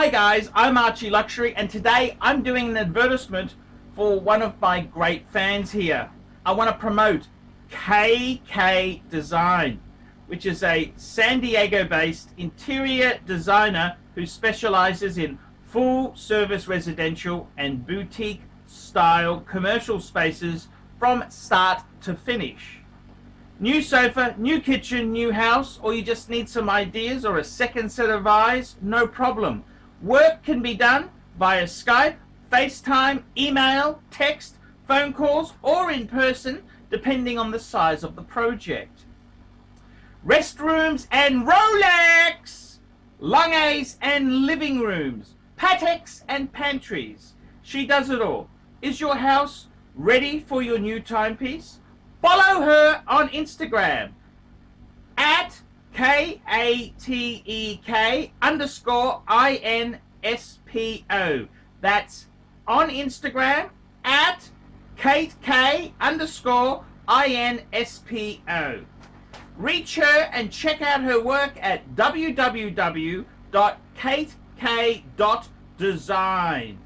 Hi guys, I'm ArchieLuxury and today I'm doing an advertisement for one of my great fans here. I want to promote KK Design, which is a San Diego based interior designer who specializes in full service residential and boutique style commercial spaces from start to finish. New sofa, new kitchen, new house, or you just need some ideas or a second set of eyes, no problem. Work can be done via Skype, FaceTime, email, text, phone calls, or in person, depending on the size of the project. Restrooms and Rolex, Longays and living rooms, Pateks and pantries. She does it all. Is your house ready for your new timepiece? Follow her on Instagram at KATEK_INSPO. That's on Instagram at KateK_INSPO. Reach her and check out her work at www.katek.design.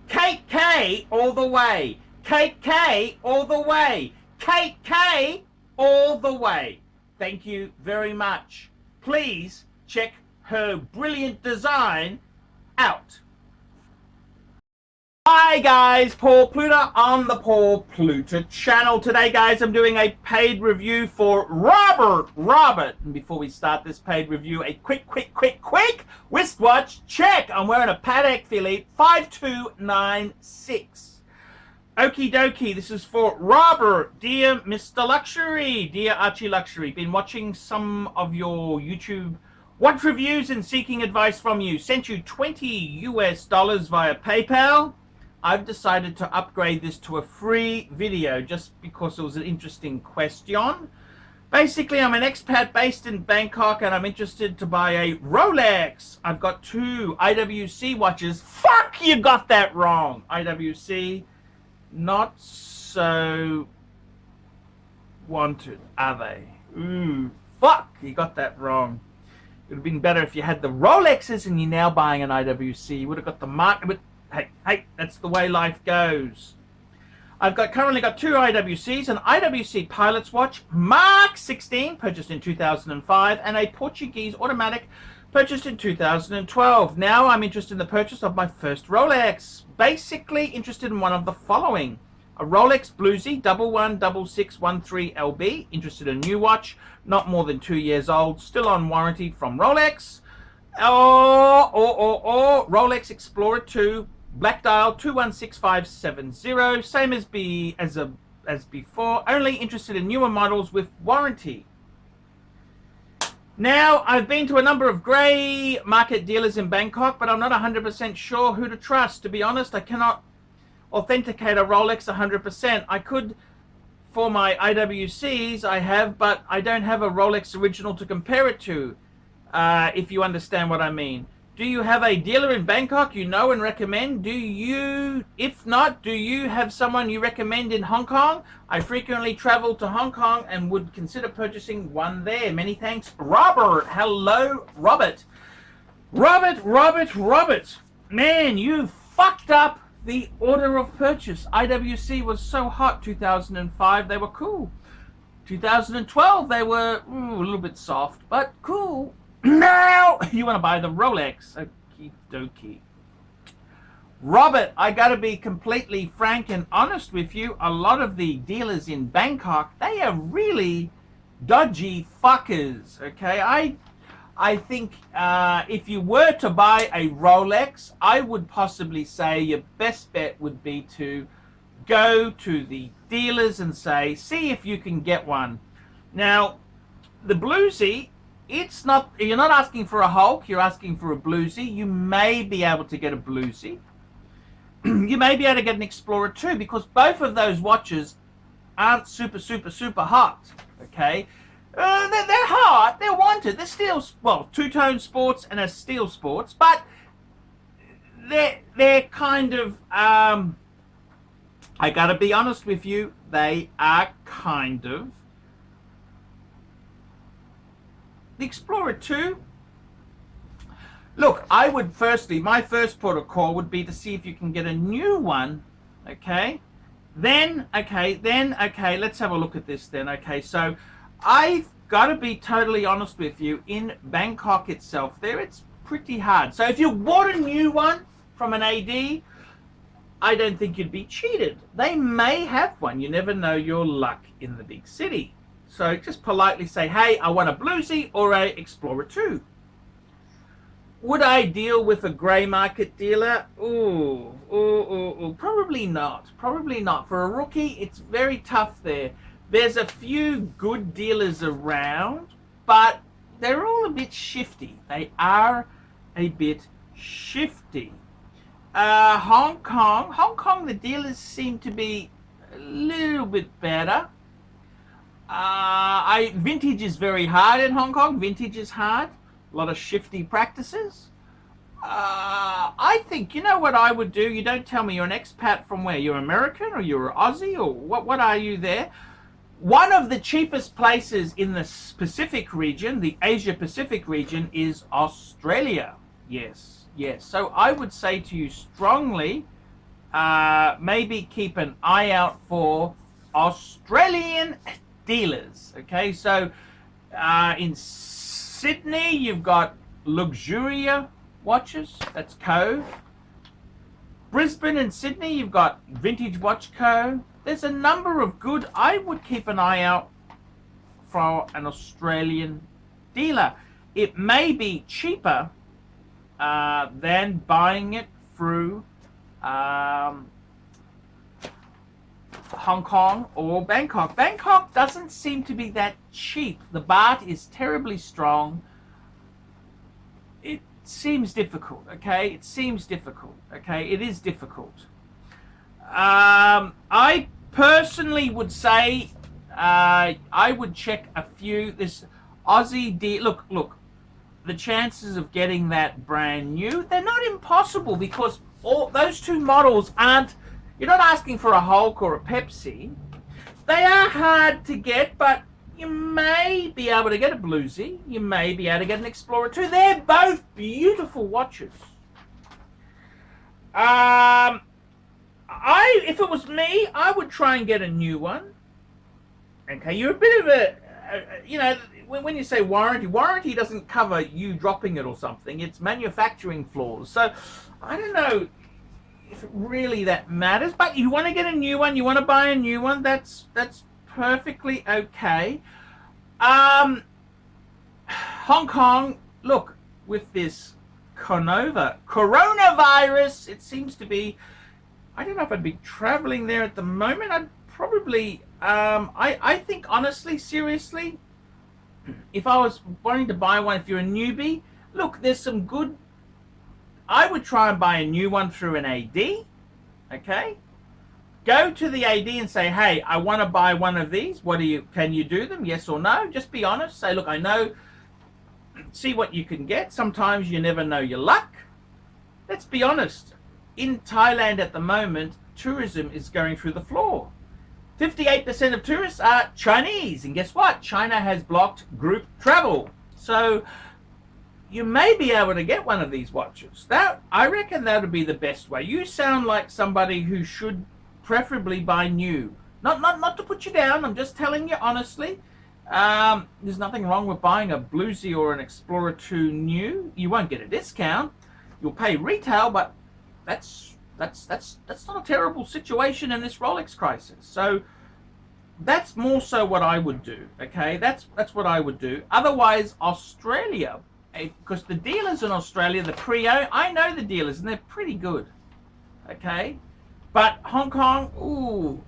Kate K all the way. Kate K all the way. Kate K all the way. Thank you very much. Please check her brilliant design out. Hi guys, Paul Pluta on the Paul Pluta channel. Today guys, I'm doing a paid review for Robert. And before we start this paid review, a quick wristwatch check. I'm wearing a Patek Philippe 5296. Okie dokie, this is for Robert. Dear Mr. Luxury, dear ArchieLuxury, been watching some of your YouTube watch reviews and seeking advice from you. Sent you $20 via PayPal. I've decided to upgrade this to a free video just because it was an interesting question. Basically, I'm an expat based in Bangkok and I'm interested to buy a Rolex. I've got two IWC watches. Fuck, you got that wrong. IWC, not so wanted, are they? Ooh, fuck, you got that wrong. It would have been better if you had the Rolexes and you're now buying an IWC. You would have got the mark, but hey, that's the way life goes. I've currently got two IWCs, an IWC Pilot's Watch Mark 16, purchased in 2005, and a Portuguese automatic, purchased in 2012. Now I'm interested in the purchase of my first Rolex. Basically interested in one of the following: a Rolex Bluesy 116613LB, interested in a new watch, not more than 2 years old, still on warranty from Rolex, or Rolex Explorer 2 Black Dial 216570, same as before, only interested in newer models with warranty. Now, I've been to a number of grey market dealers in Bangkok, but I'm not 100% sure who to trust. To be honest, I cannot authenticate a Rolex 100%. I could for my IWCs, I have, but I don't have a Rolex original to compare it to, if you understand what I mean. Do you have a dealer in Bangkok you know and recommend? If not, do you have someone you recommend in Hong Kong? I frequently travel to Hong Kong and would consider purchasing one there. Many thanks, Robert. Hello, Robert. Robert. Man, you fucked up the order of purchase. IWC was so hot. 2005, they were cool. 2012, they were a little bit soft, but cool. Now you want to buy the Rolex. Okie dokie. Robert, I gotta be completely frank and honest with you. A lot of the dealers in Bangkok, they are really dodgy fuckers. Okay, I think if you were to buy a Rolex, I would possibly say your best bet would be to go to the dealers and see if you can get one. Now, the Bluesy, you're not asking for a Hulk, you're asking for a Bluesy. You may be able to get a Bluesy. You may be able to get an Explorer 2, because both of those watches aren't super hot. Okay, they're hot, they're wanted, they're steel, well, two-tone sports and a steel sports, but they're kind of I gotta be honest with you, they are kind of. The Explorer 2 Look, I would firstly, my first port of call would be to see if you can get a new one, okay? Then, let's have a look at this then, okay? So I've got to be totally honest with you, in Bangkok itself, there it's pretty hard. So if you bought a new one from an AD, I don't think you'd be cheated. They may have one. You never know your luck in the big city. So just politely say, hey, I want a Bluesy or a Explorer 2. Would I deal with a grey market dealer? Ooh, probably not. Probably not. For a rookie, it's very tough there. There's a few good dealers around, but they're all a bit shifty. They are a bit shifty. Hong Kong, the dealers seem to be a little bit better. Vintage is very hard in Hong Kong. Vintage is hard. A lot of shifty practices. I think, you know what I would do? You don't tell me. You're an expat from where? You're American or you're Aussie or what are you there? One of the cheapest places in the Pacific region, the Asia Pacific region, is Australia. Yes. So I would say to you strongly, maybe keep an eye out for Australian dealers. Okay, so in Sydney, you've got Luxury watches. That's Co. Brisbane and Sydney, you've got Vintage Watch Co. There's a number of good. I would keep an eye out for an Australian dealer. It may be cheaper than buying it through Hong Kong or Bangkok. Bangkok doesn't seem to be that cheap. The baht is terribly strong. It seems difficult, okay? It seems difficult, okay? It is difficult. I personally would say I would check a few. This Aussie deal. Look. The chances of getting that brand new, they're not impossible because all those two models aren't. You're not asking for a Hulk or a Pepsi. They are hard to get, but you may be able to get a Bluesy. You may be able to get an Explorer 2. They're both beautiful watches. If it was me, I would try and get a new one. Okay, you're a bit of a you know, when you say warranty doesn't cover you dropping it or something. It's manufacturing flaws. So I don't know if really that matters. But you want to get a new one, you want to buy a new one. That's perfectly okay. Hong Kong, look, with this coronavirus, it seems to be. I don't know if I'd be traveling there at the moment. I'd probably. I think honestly, seriously, if I was wanting to buy one, if you're a newbie, look, there's some good. I would try and buy a new one through an AD. Okay, go to the AD and say, hey, I want to buy one of these. Can you do them? Yes or no? Just be honest. Say, look, I know. See what you can get. Sometimes you never know your luck. Let's be honest. In Thailand at the moment, tourism is going through the floor. 58% of tourists are Chinese, and guess what? China has blocked group travel. So you may be able to get one of these watches. I reckon that would be the best way. You sound like somebody who should preferably buy new. Not to put you down. I'm just telling you honestly. There's nothing wrong with buying a Bluesy or an Explorer 2 new. You won't get a discount. You'll pay retail, but that's not a terrible situation in this Rolex crisis. So that's more so what I would do. Okay, that's what I would do. Otherwise, Australia, because the dealers in Australia, the pre-owned, I know the dealers and they're pretty good. Okay, but Hong Kong, ooh,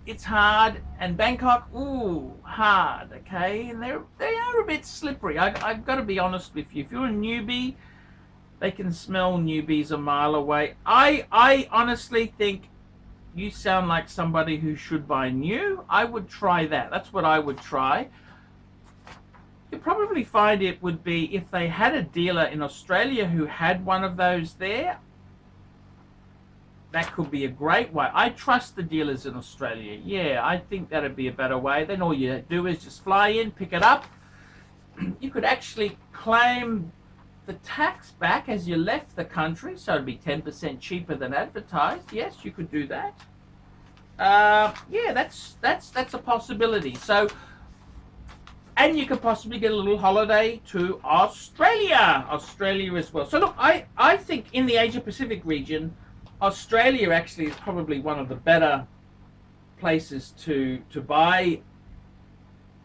it's hard, and Bangkok, ooh, hard. Okay, and they are a bit slippery. I've got to be honest with you. If you're a newbie, they can smell newbies a mile away. I honestly think you sound like somebody who should buy new. I would try that. That's what I would try. You'd probably find it would be if they had a dealer in Australia who had one of those there. That could be a great way. I trust the dealers in Australia. Yeah, I think that'd be a better way. Then all you do is just fly in, pick it up. You could actually claim the tax back as you left the country, so it'd be 10% cheaper than advertised. Yes, you could do that. Yeah, that's a possibility. So, and you could possibly get a little holiday to Australia as well. So look, I think in the Asia Pacific region, Australia actually is probably one of the better places to buy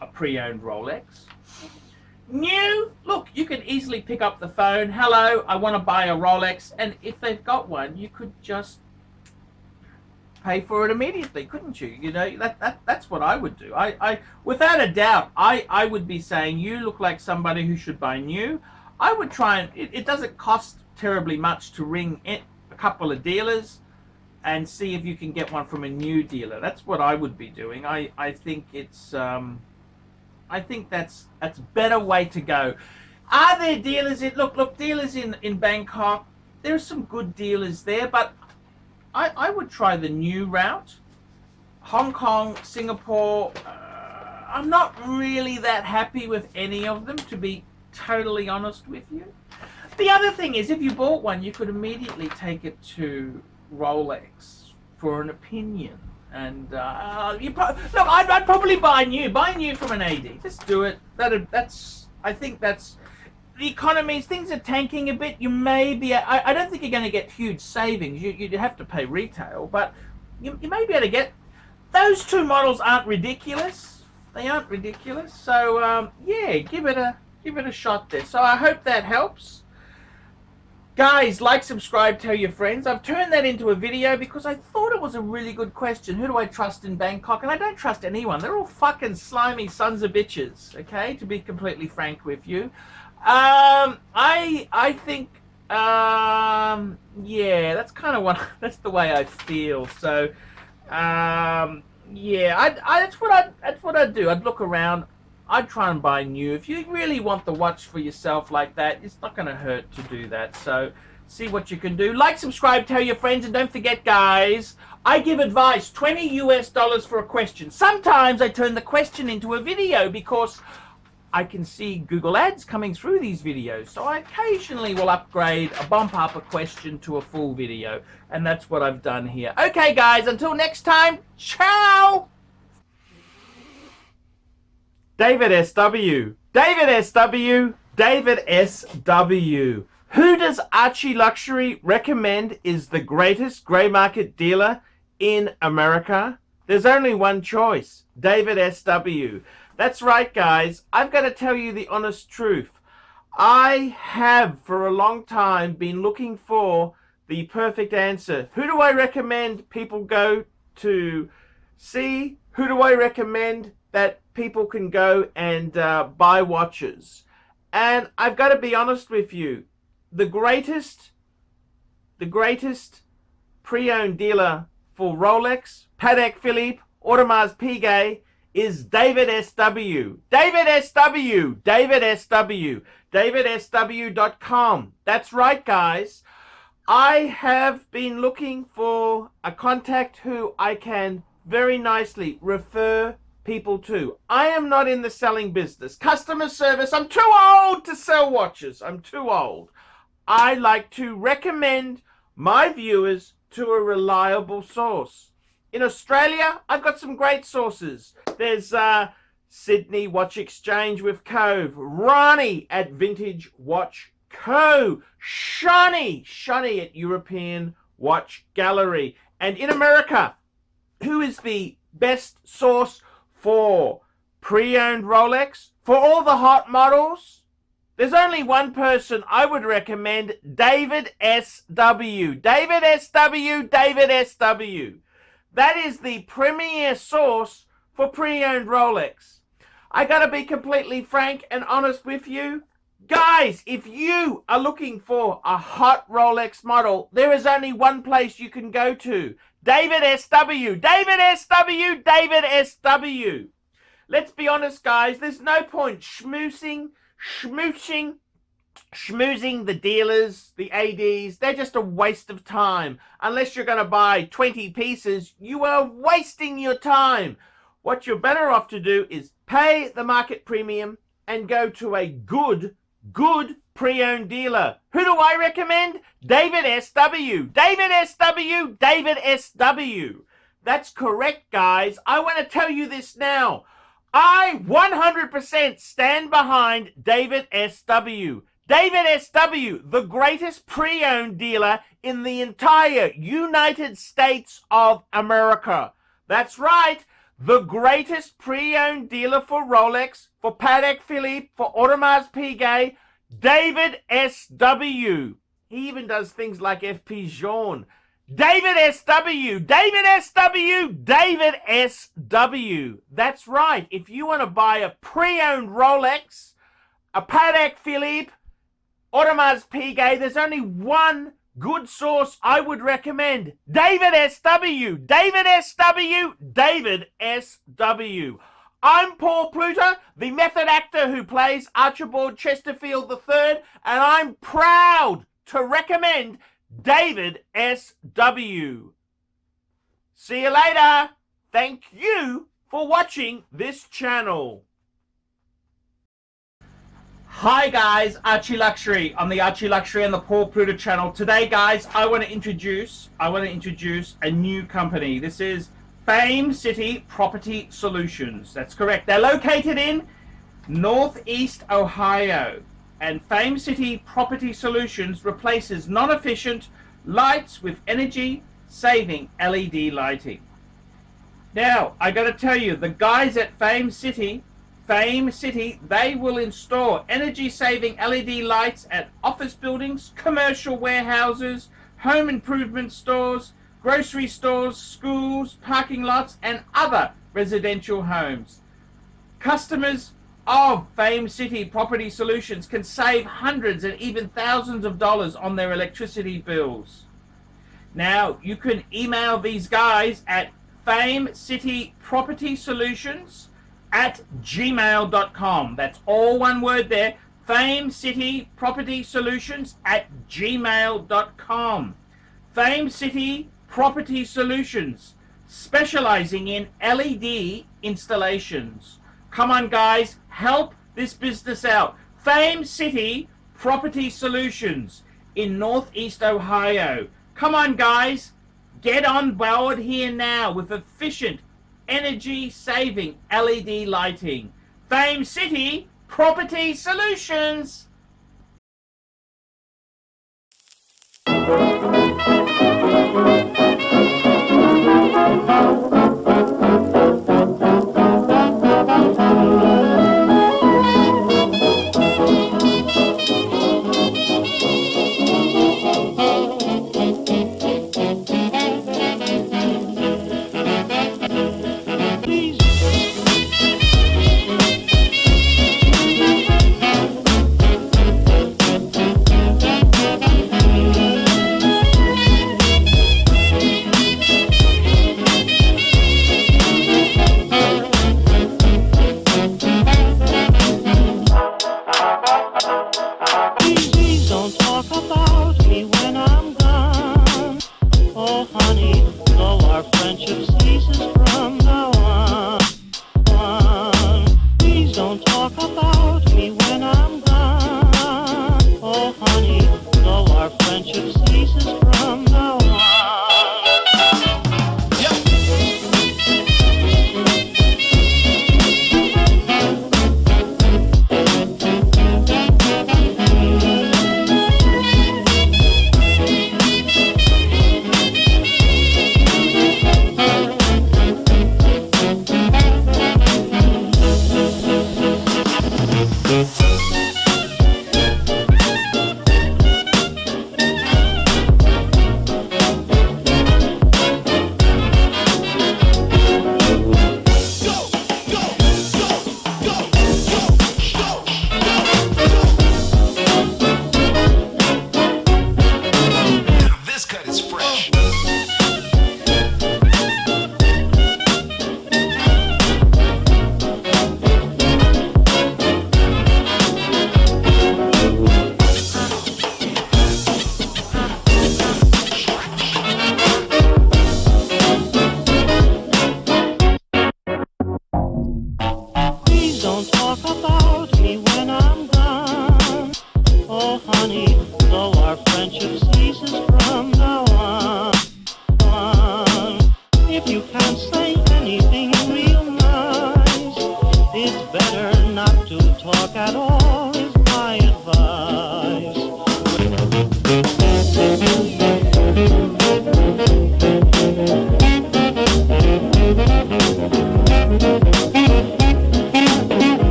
a pre-owned Rolex. New, look, you can easily pick up the phone. Hello, I want to buy a Rolex, and if they've got one, you could just pay for it immediately, couldn't you? You know, that's what I would do. I without a doubt, I would be saying, you look like somebody who should buy new. I would try and it doesn't cost terribly much to ring a couple of dealers and see if you can get one from a new dealer. That's what I would be doing. I think it's I think that's a better way to go. Are there dealers in look dealers in Bangkok? There are some good dealers there, but I would try the new route. Hong Kong, Singapore, I'm not really that happy with any of them, to be totally honest with you. The other thing is, if you bought one, you could immediately take it to Rolex for an opinion. And look, I'd probably buy new from an AD. Just do it. I think that's the economies. Things are tanking a bit. You may be. I don't think you're going to get huge savings. You'd have to pay retail, but you may be able to get. Those two models aren't ridiculous. They aren't ridiculous. So yeah, give it a shot there. So I hope that helps. Guys, like, subscribe, tell your friends. I've turned that into a video because I thought it was a really good question. Who do I trust in Bangkok? And I don't trust anyone. They're all fucking slimy sons of bitches, okay? To be completely frank with you. I think, yeah, that's kind of what, that's the way I feel. So, yeah, that's what I'd do. I'd look around. I'd try and buy new. If you really want the watch for yourself like that, it's not going to hurt to do that. So see what you can do. Like, subscribe, tell your friends, and don't forget, guys, I give advice, $20 US for a question. Sometimes I turn the question into a video because I can see Google ads coming through these videos. So I occasionally will upgrade, bump up a question to a full video. And that's what I've done here. Okay, guys, until next time, ciao! David SW. David SW. David SW. Who does ArchieLuxury recommend is the greatest grey market dealer in America? There's only one choice. David SW. That's right, guys. I've got to tell you the honest truth. I have for a long time been looking for the perfect answer. Who do I recommend people go to see? Who do I recommend that people can go and buy watches? And I've got to be honest with you, the greatest pre-owned dealer for Rolex, Patek Philippe, Audemars Piguet is David SW. David SW. David SW. DavidSW.com. That's right, guys. I have been looking for a contact who I can very nicely refer people to. I am not in the selling business. Customer service, I'm too old to sell watches. I'm too old. I like to recommend my viewers to a reliable source. In Australia, I've got some great sources. There's Sydney Watch Exchange with Cove, Ronnie at Vintage Watch Co, Shani at European Watch Gallery. And in America, who is the best source for pre-owned Rolex? For all the hot models, there's only one person I would recommend, David SW. David SW, David SW. That is the premier source for pre-owned Rolex. I gotta be completely frank and honest with you. Guys, if you are looking for a hot Rolex model, there is only one place you can go to. David SW. David SW. David SW. Let's be honest, guys. There's no point schmoozing the dealers, the ADs. They're just a waste of time. Unless you're going to buy 20 pieces, you are wasting your time. What you're better off to do is pay the market premium and go to a good pre-owned dealer. Who do I recommend? David SW. David SW. David SW. That's correct, guys. I want to tell you this now. I 100% stand behind David SW. David SW, the greatest pre-owned dealer in the entire United States of America. That's right, the greatest pre-owned dealer for Rolex, for Patek Philippe, for Audemars Piguet, David SW. He even does things like FP Journe. David SW, David SW, David SW. That's right, if you want to buy a pre-owned Rolex, a Patek Philippe, Audemars Piguet, there's only one good source I would recommend. David SW, David SW, David SW. I'm Paul Pluta, the method actor who plays Archibald Chesterfield III, and I'm proud to recommend David SW. See you later. Thank you for watching this channel. Hi guys, ArchieLuxury on the ArchieLuxury and the Paul Pluta channel. Today guys, I want to introduce a new company. This is Fame City Property Solutions. That's correct. They're located in Northeast Ohio. And Fame City Property Solutions replaces non-efficient lights with energy-saving LED lighting. Now, I got to tell you, the guys at Fame City, they will install energy-saving LED lights at office buildings, commercial warehouses, home improvement stores, grocery stores, schools, parking lots, and other residential homes. Customers of Fame City Property Solutions can save hundreds and even thousands of dollars on their electricity bills. Now, you can email these guys at famecitypropertysolutions@gmail.com. That's all one word there. famecitypropertysolutions@gmail.com. Fame City Property Solutions, specializing in LED installations. Come on, guys, help this business out. Fame City Property Solutions in Northeast Ohio. Come on, guys, get on board here now with efficient, energy-saving LED lighting. Fame City Property Solutions. Please